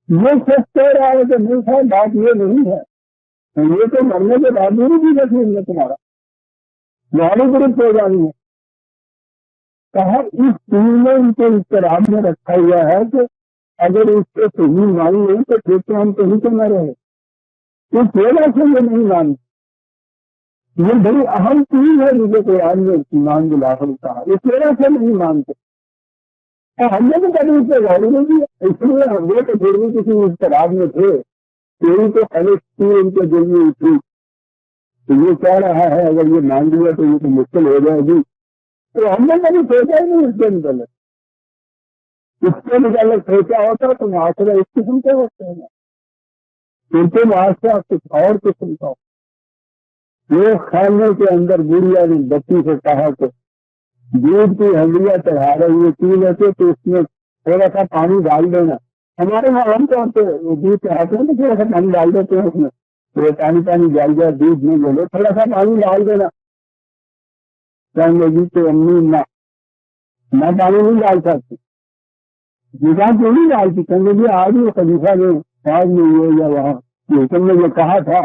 یہ سچ کہہ رہا ہے کہ نہیں صاحب بات یہ نہیں ہے. یہ تو مرنے کے بعد بھی نصیب میں تمہارا لوہاری گروپ ہو جانی ہے. کہا اس چیز میں ان کو اضطراب میں رکھا ہوا ہے کہ اگر اس کو صحیح مان لیں تو پھر تو ہم کہیں تو نہ رہے. اس وجہ سے یہ نہیں مانتے. یہ بڑی اہم چیز ہے جسے قرآن نے ایمان بالآخر کہا. اس وجہ سے نہیں مانتے. ہم نے بھی کبھی اس سے غور نہیں کیا. اس لیے ہم نے تو پھر بھی کسی اضطراب میں تھے. کوئی تو خلش ان کے دل میں اٹھی تو یہ کہہ رہا ہے اگر یہ مان لیا تو یہ تو مشکل ہو جائے گی. تو ہم نے کبھی سوچا ہی نہیں اس کے متعلق. اس کے متعلق سوچا ہوتا تو معاشرہ اس قسم کے ہوتے ہیں. ان کے معاشرہ کچھ اور قسم کا. یہ خانے کے اندر گڑیا نے بچی سے کہا کہ دودھ کی ہنڈیاں چڑھا رہی ہے پی لیتے تو اس میں تھوڑا سا پانی ڈال دینا. ہمارے وہاں ہم چاہتے ہیں دودھ چڑھاتے ہیں تو تھوڑا سا پانی ڈال دیتے ہیں اس میں تو پانی جال جائے دودھ نہیں بولے تھوڑا سا پانی ڈال دینا. کہیں گے جی تو امی نہ نہ پانی نہیں ڈال سکتی، نگاہ کیوں نہیں ڈالتی؟ کہیں گے آج وہ خلیفہ نے آج میں یہ یا وہاں حکم نے یہ کہا تھا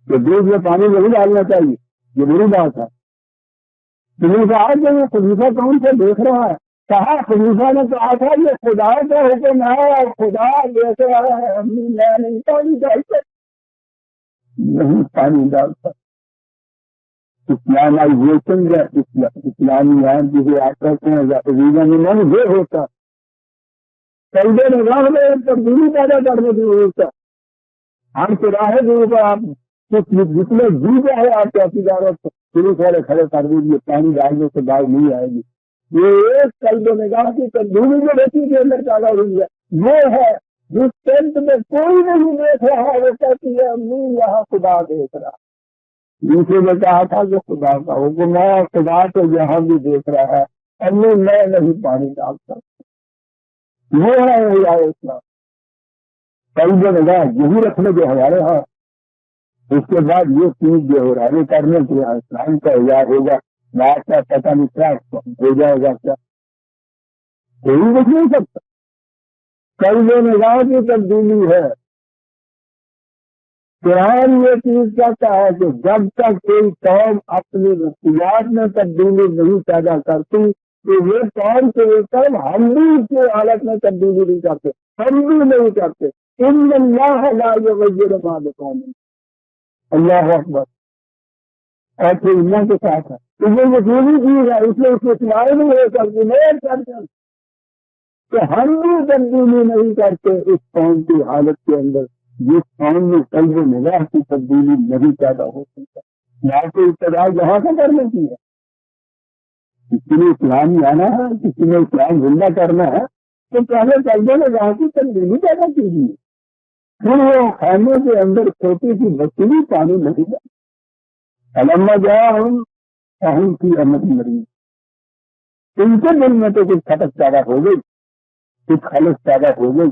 کہ دودھ میں پانی نہیں ڈالنا چاہیے، یہ بری بات ہے۔ تم نے کہا کہ وہ خلیفہ کون سے دیکھ رہا ہے؟ کہا خلیفہ نے کہا تھا یہ خدا کا حکم ہے اور خدا دیکھ رہا ہے، امی میں نہیں پانی ڈالتا، نہیں پانی ڈالتا۔ اسلامائزیشن یا اسلامیات جسے آپ کہتے ہیں ریجن یہ ہوتا قلب نظام میں تبدیلی پیدا کرنے کی ضرورت ہے۔ ہم چراہے کے اوپر آپ جتنے جی چاہے آپ کی تجارت شروع سے کھڑے کر دیجیے، پانی ڈالنے سے باہر نہیں آئے گی۔ یہ ایک قلب نگاہ کی تبدیلی جو بچی کے اندر پیدا ہوئی ہے وہ ہے جس ٹینٹ میں کوئی نہیں دیکھ رہا، وہ کہتی ہے امی یہاں خدا دیکھ رہا۔ دوسرے نے کہا تھا کہ خدا کا حکم ہے اور خدا تو یہاں بھی دیکھ رہا ہے، امی میں نہیں پانی ڈال سکتا۔ وہ ہے اسلام، قلب نگاہ یہی رکھنے کے ہمارے ہاں۔ اس کے بعد یہ چیز جو ہو رہا ہے کرنے کے یہاں اسلام کا اظہار ہوگا، بات کا پتہ نہیں کیا ہو جائے گا، کیا کوئی کچھ نہیں سکتا۔ قلب نگاہ کی تبدیلی ہے۔ قرآن یہ چیز کہتا ہے کہ جب تک کوئی قوم اپنی نفسیات میں تبدیلی نہیں پیدا کرتی تو وہ قوم کے اوپر ہم بھی اس کی حالت میں تبدیلی نہیں کرتے، ہم بھی نہیں کرتے۔ ان اللہ لا یغیر ما بقوم، اللہ اکبر۔ اور پھر اللہ کے ساتھ ہے تو یہ یقینی چیز ہے، اس لیے اس میں سنائی نہیں ہو سکتی نہیں کرتے کہ ہم بھی تبدیلی نہیں کرتے اس قوم کی حالت کے اندر جس قوم میں قلب نگاہ کی تبدیلی نہیں پیدا ہو سکتا۔ نہ تو ابتدا یہاں سے کرنے کی ہے، کسی نے اسلام لانا ہے، کسی نے اسلام زندہ کرنا ہے تو پہلے قلب نگاہ کی تبدیلی پیدا کیجیے، پھر وہ خیمے کے اندر چھوٹی سی بچی بھی پانی نہیں جائے۔ علما جہاں ہم کی احمد مریض ان کے دل میں تو کچھ کھٹک پیدا ہو گئی، کچھ خلش پیدا ہو گئی۔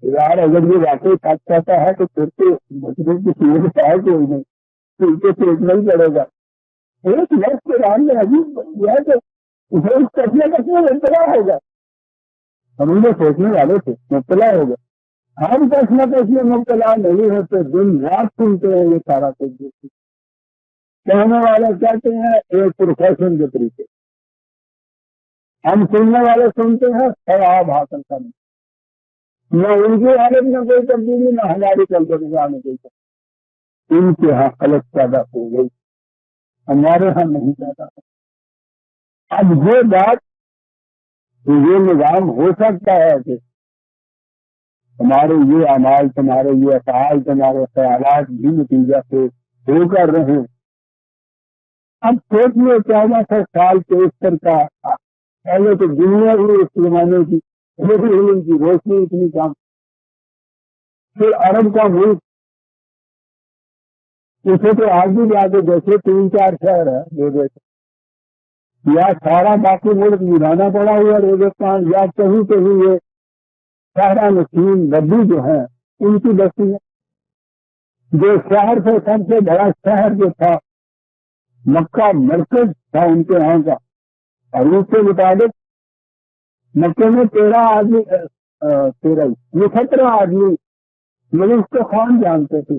یار اگر یہ واقعی سچ کہتا ہے تو پھر تو بچنے کی صورت ہے کوئی نہیں، پھر تو سوچنا ہی پڑے گا۔ ایک لفظ کے رام میں عجیب بن گیا کہ اسے اس کچنے کچنے مبتلا ہوگا، ہم ان کو سوچنے والے تھے مبتلا ہوگا۔ ہم کچنا کچنے مبتلا نہیں ہوتے، دن رات سنتے ہیں یہ سارا کچھ کہنے والے کہتے ہیں ایک پروفیشن کے طریقے، ہم سننے والے سنتے ہیں ثواب حاصل کرنے، نہ ان کی حالت میں کوئی تبدیلی نہ ہماری چلتے نظام میں کوئی تبدیلی۔ ان کے ہاں غلط پیدا ہو گئی، ہمارے ہاں نہیں پیدا ہو۔ اب یہ بات یہ نظام ہو سکتا ہے کہ ہمارے یہ اعمال، تمہارے یہ افعال، تمہارے خیالات بھی نتیجہ سے ہو کر رہے ہیں۔ اب سوچ لو 1400 سال کے استر کا پہلے تو دنیا ہوئی اس زمانے کی علم کی روشنی اتنی کم، پھر عرب کا ملک اسے تو آج بھی جا کے دیکھے 3-4 شہر ہے دو دیکھے، یا سارا باقی ملک ویرانہ پڑا ہوا ریگستان، یا کہیں کہیں یہ صحرا نشین بدو جو ہیں ان کی بستی ہے۔ جو شہر سے سب سے بڑا شہر جو تھا مکہ مرکز تھا ان کے یہاں کا، اور اس کے مطابق مکے میں 17 آدمی 17 آدمی ملک کو خان جانتے تھے،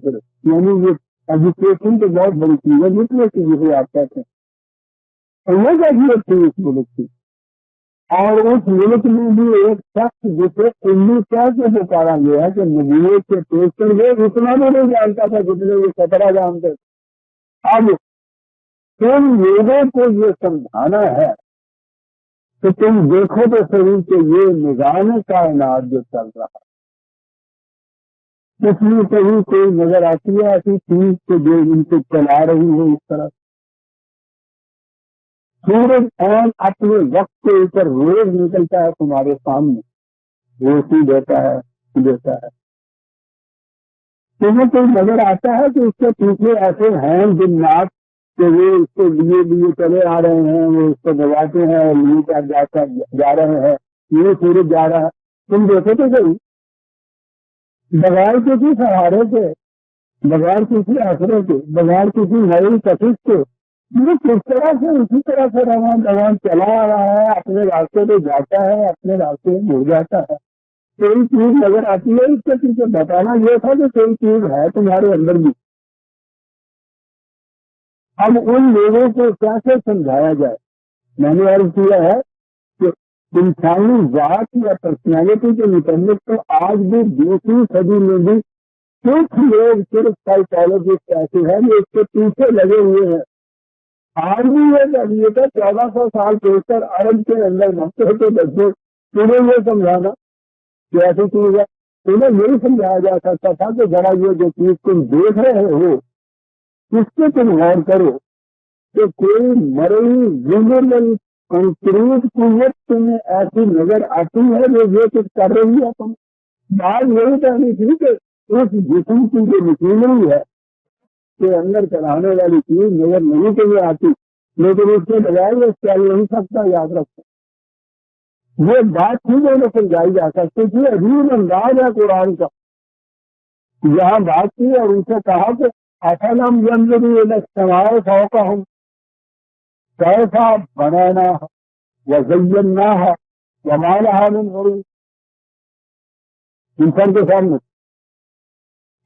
یعنی یہ ایجوکیشن تو بہت بڑی چیز ہے جتنے کی جسے آپ کہتے ہیں، اور وہ کیفیت تھی اس ملک کی۔ اور اس ملک میں بھی ایک شخص جسے علمی کیا سے پکارا گیا کہ نبوت کے پیش کر وہ اتنا بھی نہیں جانتا تھا جتنے یہ 17 جانتے تھے۔ اب تم لوگوں کو یہ سمجھانا ہے کہ تم دیکھو تو صحیح کہ یہ نظام کائنات جو چل رہا ہے اس میں کہیں کوئی نظر آتی ہے ایسی چیز کہ جو ان کو چلا رہی ہے اس طرح۔ سورج عین اپنے وقت کے اوپر روز نکلتا ہے تمہارے سامنے، روشنی دیتا ہے۔ تمہیں کوئی نظر آتا ہے کہ اس کے پیچھے ایسے ہیں جنات کہ وہ اس کے لیے چلے آ رہے ہیں، وہ اس کو دباتے ہیں اور لیے جا رہے ہیں، یہ سورج جا رہا ہے، تم دیکھو تو صحیح، بغیر کسی سہارے کے، بغیر کسی اثرے کے، بغیر کسی نئی کشش کے یہ کس طرح سے اسی طرح سے روان چلا آ رہا ہے، اپنے راستے پہ جاتا ہے، اپنے راستے میں مڑ جاتا ہے، کوئی چیز نظر آتی ہے، اس کے پیچھے بتانا یہ تھا کہ کوئی چیز ہے تمہارے اندر بھی۔ اب ان لوگوں کو کیسے سمجھایا جائے؟ میں نے عرض کیا ہے کہ انسانی ذات یا پرسنالٹی کے متعلق تو آج بھی 20ویں صدی میں بھی کچھ لوگ صرف سائیکالوجسٹ ایسے ہیں جو اس کے پیچھے لگے ہوئے ہیں۔ آج بھی یہ تھا 1400 سال پیشتر عرب کے اندر مکے کے بچے انہیں یہ سمجھانا کہ ایسی چیز ہے، انہیں یہی سمجھایا جا سکتا تھا کہ ذرا یہ جو چیز تم دیکھ رہے ہو اس پہ تم غور کرو کہ کوئی مرئی زندگی کنکریٹ قوت تمہیں ایسی نظر آتی ہے جو یہ کچھ کر رہی ہے۔ تم بات یہی کہنی تھی کہ اس جسم کی جو مشینری ہے کے اندر چلانے والی چیز نظر نہیں کے لیے آتی، لیکن اس کے بجائے یہ چل نہیں سکتا۔ یاد رکھو یہ بات تھی جو انہیں سمجھائی جا سکتی تھی۔ عجیب انداز ہے قرآن کا، یہاں بات کی اور ان سے کہا کہ افلم ينظروا الى السماء فوقهم كيف بنيناها وزيناها وما لها من غروب۔ انسان کے سامنے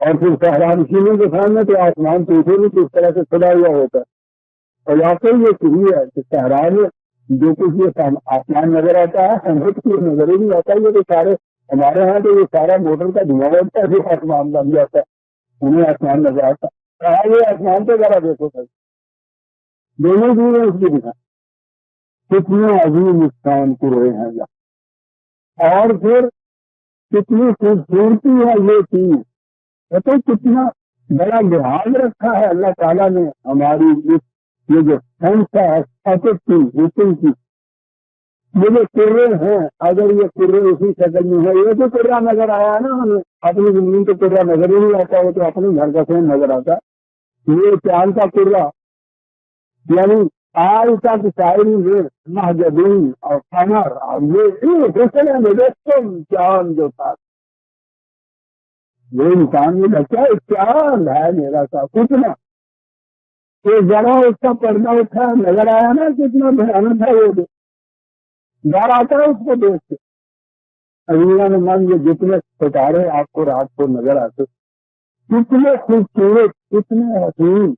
اور پھر صحرانشینوں کے سامنے تو آسمان پوچھے بھی کس طرح سے کھلا ہوا ہوتا ہے، اور واقعی یہ صحیح ہے کہ صحرا میں جو کچھ یہ آسمان نظر آتا ہے ہمیں تو یہ نظر ہی نہیں آتا۔ یہ تو سارے ہمارے یہاں تو یہ سارا موٹر کا دھواں ہوتا ہے جو آسمان بن جاتا ہے، انہیں آسمان نظر آتا ہے۔ یہ آسمان پہ ذرا دیکھو سر، دونوں چیزیں اس کی دکھا کتنے عظیم انسان کو رہے ہیں یہاں، اور پھر کتنی خوبصورتی ہے یہ چیز، تو کتنا بڑا لحاظ رکھا ہے اللہ تعالیٰ نے ہماری یہ جو سائنس ہے کی، یہ جو کرے ہیں، اگر یہ کرے اسی شکل میں ہے، یہ تو کرا نظر آیا ہے نا ہمیں، اپنی زمین تو کرا نظر ہی نہیں آتا، وہ تو اپنے گھر کا فین نظر آتا۔ یہ چاند کا کرا یعنی آج تک شاعری میں مہجبین اور قمر اور یہ حسن مجسم چاند جو تھا، وہ انسان میں بچہ چاند ہے میرا سا کتنا، یہ ذرا اس کا پردہ اٹھا نظر آیا نا کتنا بھیانک ہے، وہ ڈر آتا ہے اس کو دیکھ کے۔ امیرا نے مان یہ جتنے ستارے آپ کو رات کو نظر آتے کتنے خوبصورت کتنے حسین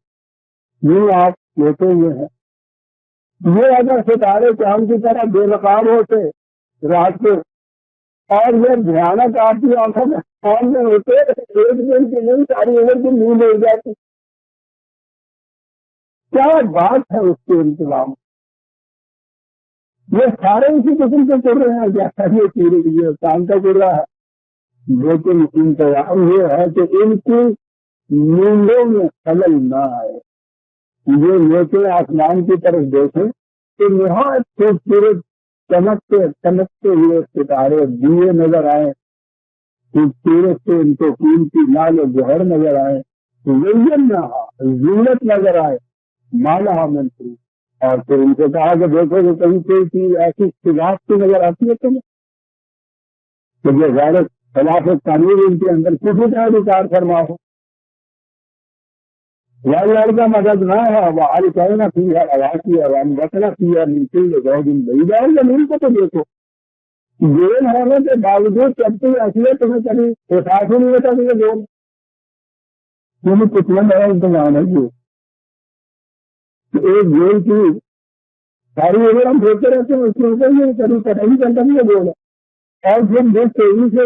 یہ آپ لیتے ہوئے ہیں، یہ اگر ستارے چاند کی طرح بے نقاب ہوتے رات کو اور یہ بھیانک آپ کی آنکھوں میں سامنے ہوتے، ایک دن کی نہیں ساری عمر کی نیند ہو جاتی۔ کیا بات ہے اس کے انتظام، یہ سارے اسی قسم سے کر رہے ہیں جیسا یہ کام کا کر رہا ہے، لیکن انتظام یہ ہے کہ ان کی نیندوں میں خلل نہ آئے۔ یہ نیچے آسمان کی طرف دیکھیں کہ نہایت خوبصورت چمکتے ہوئے ستارے دیے نظر آئے، خوبصورت سے ان کو قیمتی لال و جوہر نظر آئے، زینت نظر آئے، مالہ من فروج۔ اور پھر ان سے کہا کہ دیکھو کہ کہیں کوئی چیز ایسی خلاف کی نظر آتی ہے تمہیں کہ یہ غیرت خلاف تعمیر ان کے اندر کسی کا ادھار فرما ہو، لڑ کا مدد نہ ہے، وہ آل کہنا کی ہے آواسی ہے ہم بچنا کی ہے نیچے دو دن بھائی جاؤ زمین کو تو دیکھو، گول ہونے کے باوجود چلتی ایسی ہے تمہیں کبھی احساس ہی نہیں ہوتا کہ یہ گول تمہیں کتنا بڑا انتظام ہے۔ یہ ایک گول کی ساری اگر ہم دیکھتے رہتے ہیں اس کے اوپر یہ کبھی پتہ نہیں چلتا کہ یہ گول ہے، اور پھر جس تیزی سے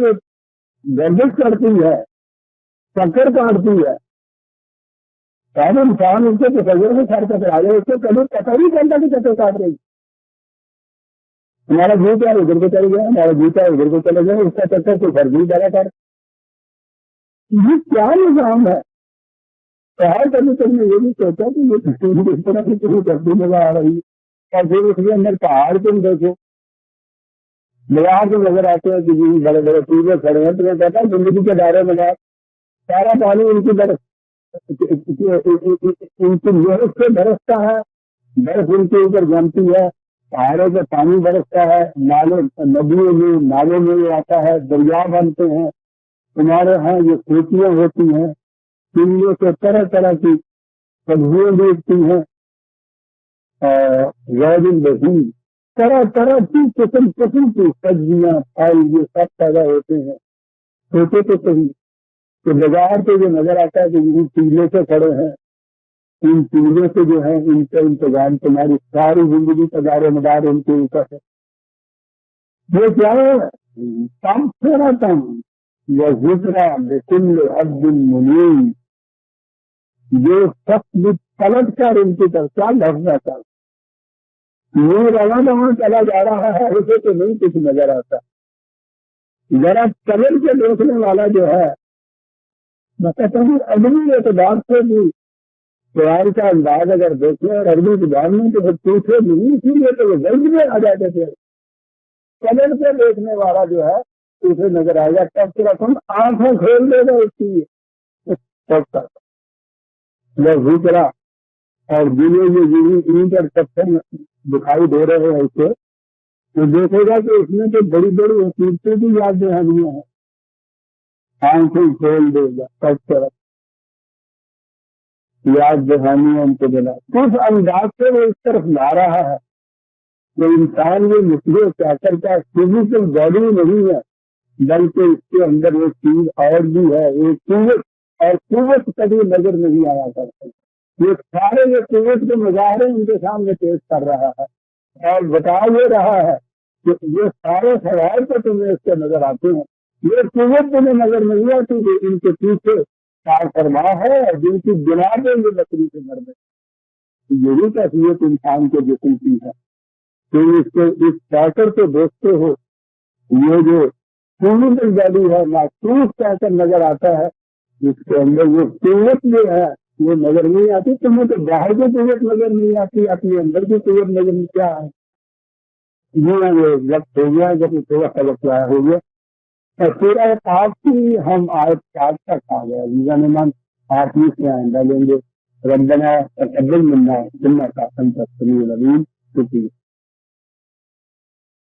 گردش کرتی ہے چکر کاٹتی ہے انسان ان کے تصور سے سر پکڑا جائے، اس کو کبھی پتہ نہیں چلتا کہ چکر کاٹ رہی، ہمارا جوتا ہے ادھر کو چل گیا، ہمارا جوتا ہے ادھر کو چلے گیا، اس کا چکر تو گھر بھی زیادہ کر، یہ کیا نظام ہے؟ کبھی تم نے یہ بھی سوچا کہ یہ اس طرح کی کسی کرتی نظر آ رہی ہے، اور پھر اس کے اندر پہاڑ تم دیکھو بازار کو نظر آتے ہیں کہ جی بڑے بڑے ٹیوبے کھڑے ہیں، تمہیں کہتا ہے زندگی کے دائرے میں سارا پانی ان کی طرف ان کی محنت سے برستا ہے، برف ان کے اوپر جمتی ہے، پہاڑوں سے پانی برستا ہے، نالوں ندیوں میں نالوں میں یہ آتا ہے، دریا بنتے ہیں، تمہارے ہاں یہ کھیتیاں ہوتی ہیں، ان میں سے طرح طرح کی سبزیاں بیچتی ہیں، غیر الوزین، طرح طرح کی قسم قسم کی سبزیاں پھل یہ سب پیدا ہوتے ہیں. سوچے تو صحیح کہ بازار پہ جو نظر آتا ہے کہ یہ چیزیں سے کھڑے ہیں، ان چیزوں سے جو ہے ان کا انتظام تمہاری ساری زندگی کا دار و مدار ان کے اوپر ہے. یہ کیا ہے؟ کام سے رہتا ہوں یا گزرا بکل عبد منیب، جو سخت پلٹ کر ان کی طرف کیا لفظ آتا یہ روانہ وہاں چلا جا رہا ہے، اسے تو نہیں کچھ نظر آتا. ذرا قبر کے دیکھنے والا جو ہے میں کہتا ہوں اگلی اعتبار سے بھی قرآن کا انداز اگر دیکھیں اور اگلی زبان میں تو پوچھے نہیں، اسی لیے تو وہ غلط میں آ جاتے تھے. قبر سے دیکھنے والا جو ہے اسے نظر آئے گا، تب صرف ہم آنکھیں کھول دے گا اس کی ذکرا اور جنہیں یہ اینٹ اور پتھر دکھائی دے رہے ہیں اسے تو دیکھے گا کہ اس میں تو بڑی بڑی حقیقتیں بھی یاد دہانیاں ہیں. آنکھیں کھول دے گا سب طرف یاد دہانیاں ان کو دلا. کس انداز سے وہ اس طرف لا رہا ہے کہ انسان یہ مسئلے کیا کرتا ہے فزیکل باڈی نہیں ہے بلکہ اس کے اندر وہ چیز اور بھی ہے، ایک قوت، اور قوت کبھی نظر نہیں آیا کرتا. یہ سارے یہ قوت کے مظاہرے ان کے سامنے پیش کر رہا ہے اور بتا یہ رہا ہے کہ یہ سارے فوائد تو تمہیں اس سے نظر آتے ہیں، یہ قوت تمہیں نظر نہیں آتی کہ ان کے پیچھے کار فرما ہے جن کی بنا پہ یہ لکڑی سے مر گئے. یہی کیفیت انسان کے جسم کی ہے کہ اس پیکر کو دیکھتے ہو، یہ جو فزیکل باڈی ہے محسوس پیکر نظر آتا ہے، جس کے اندر یہ قوت جو ہے وہ نظر نہیں آتی. تمہیں تو باہر کی قوت نظر نہیں آتی، اپنے اندر کی قوت نظر نہیں کیا ہے. یہ وقت ہو گیا جب تھوڑا سا وقت ہو گیا اور پورا آپ کی ہم آج چار تک آ گیا. ویزا نمان آپ ہی سے آئندہ لیں گے. ربنا تقبل منا انک انت السمیع العلیم. شکریہ.